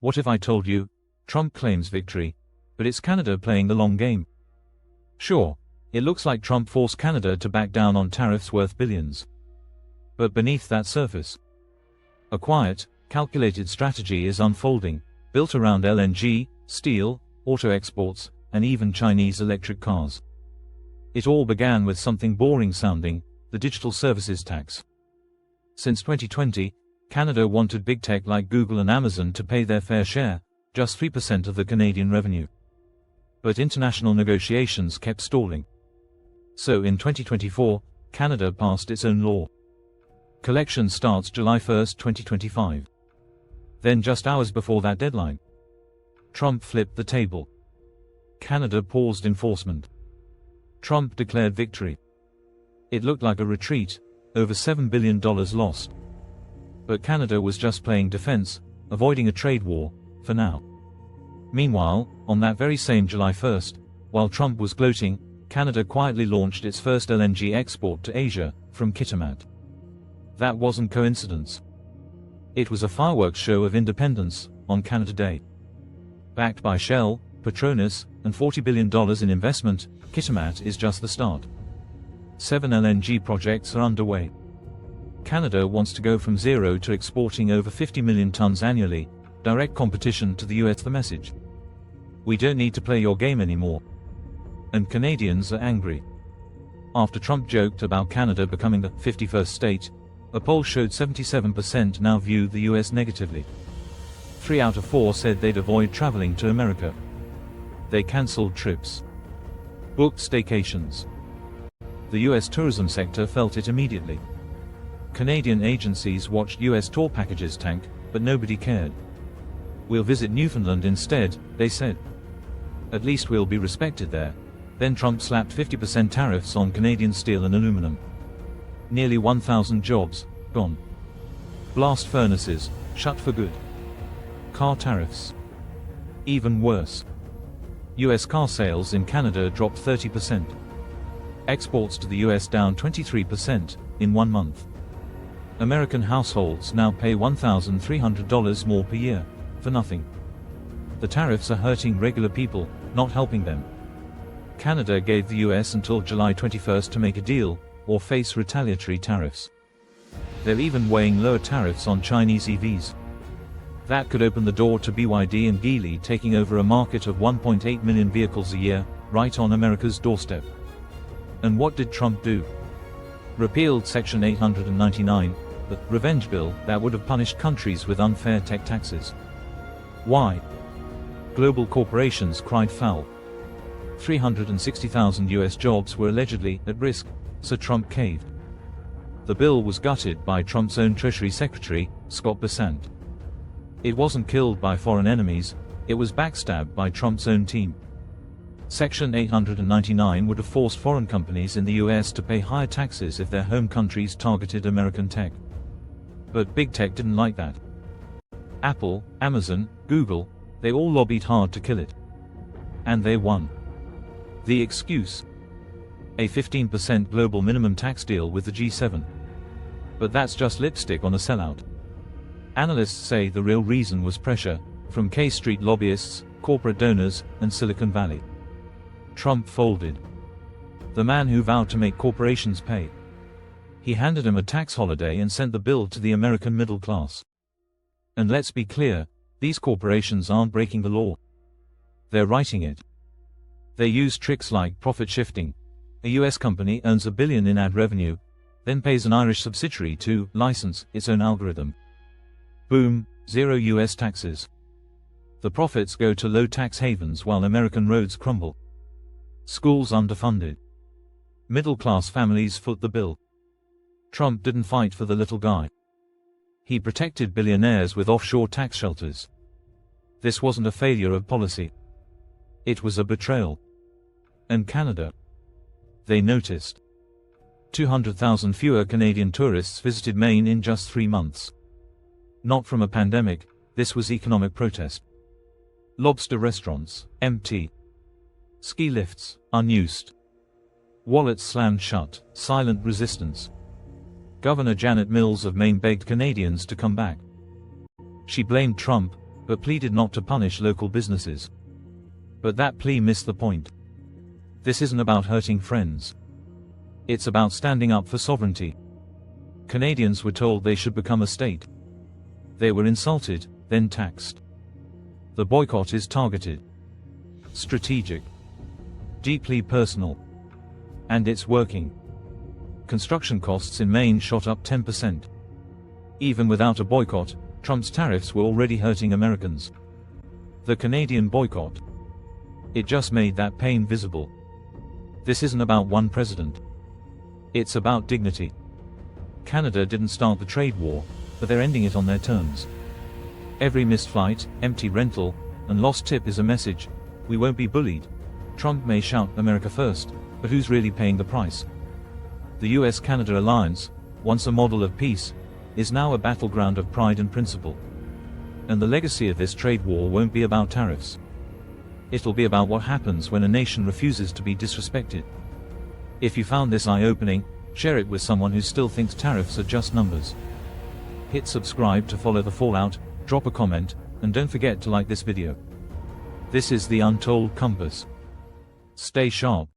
What if I told you? Trump claims victory, but it's Canada playing the long game. Sure, it looks like Trump forced Canada to back down on tariffs worth billions. But beneath that surface, a quiet, calculated strategy is unfolding, built around LNG, steel, auto exports, and even Chinese electric cars. It all began with something boring sounding, the digital services tax. Since 2020, Canada wanted big tech like Google and Amazon to pay their fair share, just 3% of the Canadian revenue. But international negotiations kept stalling. So in 2024, Canada passed its own law. Collection starts July 1, 2025. Then just hours before that deadline, Trump flipped the table. Canada paused enforcement. Trump declared victory. It looked like a retreat, over $7 billion lost. But Canada was just playing defense, avoiding a trade war, for now. Meanwhile, on that very same July 1st, while Trump was gloating, Canada quietly launched its first LNG export to Asia, from Kitimat. That wasn't coincidence. It was a fireworks show of independence, on Canada Day. Backed by Shell, Petronas, and $40 billion in investment, Kitimat is just the start. 7 LNG projects are underway. Canada wants to go from zero to exporting over 50 million tons annually, direct competition to the US. The message: we don't need to play your game anymore. And Canadians are angry. After Trump joked about Canada becoming the 51st state, a poll showed 77% now view the US negatively. 3 out of 4 said they'd avoid traveling to America. They cancelled trips, booked staycations. The US tourism sector felt it immediately. Canadian agencies watched US tour packages tank, but nobody cared. We'll visit Newfoundland instead, they said. At least we'll be respected there. Then Trump slapped 50% tariffs on Canadian steel and aluminum. Nearly 1,000 jobs, gone. Blast furnaces, shut for good. Car tariffs. Even worse. US car sales in Canada dropped 30%. Exports to the US down 23%, in 1 month. American households now pay $1,300 more per year, for nothing. The tariffs are hurting regular people, not helping them. Canada gave the US until July 21 to make a deal, or face retaliatory tariffs. They're even weighing lower tariffs on Chinese EVs. That could open the door to BYD and Geely taking over a market of 1.8 million vehicles a year, right on America's doorstep. And what did Trump do? Repealed Section 899, the revenge bill that would have punished countries with unfair tech taxes. Why? Global corporations cried foul. 360,000 US jobs were allegedly at risk, so Trump caved. The bill was gutted by Trump's own Treasury Secretary, Scott Bessent. It wasn't killed by foreign enemies, it was backstabbed by Trump's own team. Section 899 would have forced foreign companies in the US to pay higher taxes if their home countries targeted American tech. But big tech didn't like that. Apple, Amazon, Google, they all lobbied hard to kill it. And they won. The excuse? A 15% global minimum tax deal with the G7. But that's just lipstick on a sellout. Analysts say the real reason was pressure, from K Street lobbyists, corporate donors, and Silicon Valley. Trump folded. The man who vowed to make corporations pay. He handed them a tax holiday and sent the bill to the American middle class. And let's be clear, these corporations aren't breaking the law. They're writing it. They use tricks like profit shifting. A US company earns $1 billion in ad revenue, then pays an Irish subsidiary to license its own algorithm. Boom, zero US taxes. The profits go to low tax havens while American roads crumble. Schools underfunded. Middle-class families foot the bill. Trump didn't fight for the little guy. He protected billionaires with offshore tax shelters. This wasn't a failure of policy. It was a betrayal. And Canada? They noticed. 200,000 fewer Canadian tourists visited Maine in just 3 months. Not from a pandemic, this was economic protest. Lobster restaurants, empty. Ski lifts, unused. Wallets slammed shut, silent resistance. Governor Janet Mills of Maine begged Canadians to come back. She blamed Trump, but pleaded not to punish local businesses. But that plea missed the point. This isn't about hurting friends. It's about standing up for sovereignty. Canadians were told they should become a state. They were insulted, then taxed. The boycott is targeted, strategic, deeply personal. And it's working. Construction costs in Maine shot up 10%. Even without a boycott, Trump's tariffs were already hurting Americans. The Canadian boycott, it just made that pain visible. This isn't about one president. It's about dignity. Canada didn't start the trade war, but they're ending it on their terms. Every missed flight, empty rental, and lost tip is a message: we won't be bullied. Trump may shout America first, but who's really paying the price? The U.S. Canada alliance, once a model of peace, is now a battleground of pride and principle. And the legacy of this trade war won't be about tariffs. It'll be about what happens when a nation refuses to be disrespected. If you found this eye-opening, share it with someone who still thinks tariffs are just numbers. Hit subscribe to follow the fallout, drop a comment, and don't forget to like this video. This is the Untold Compass. Stay sharp.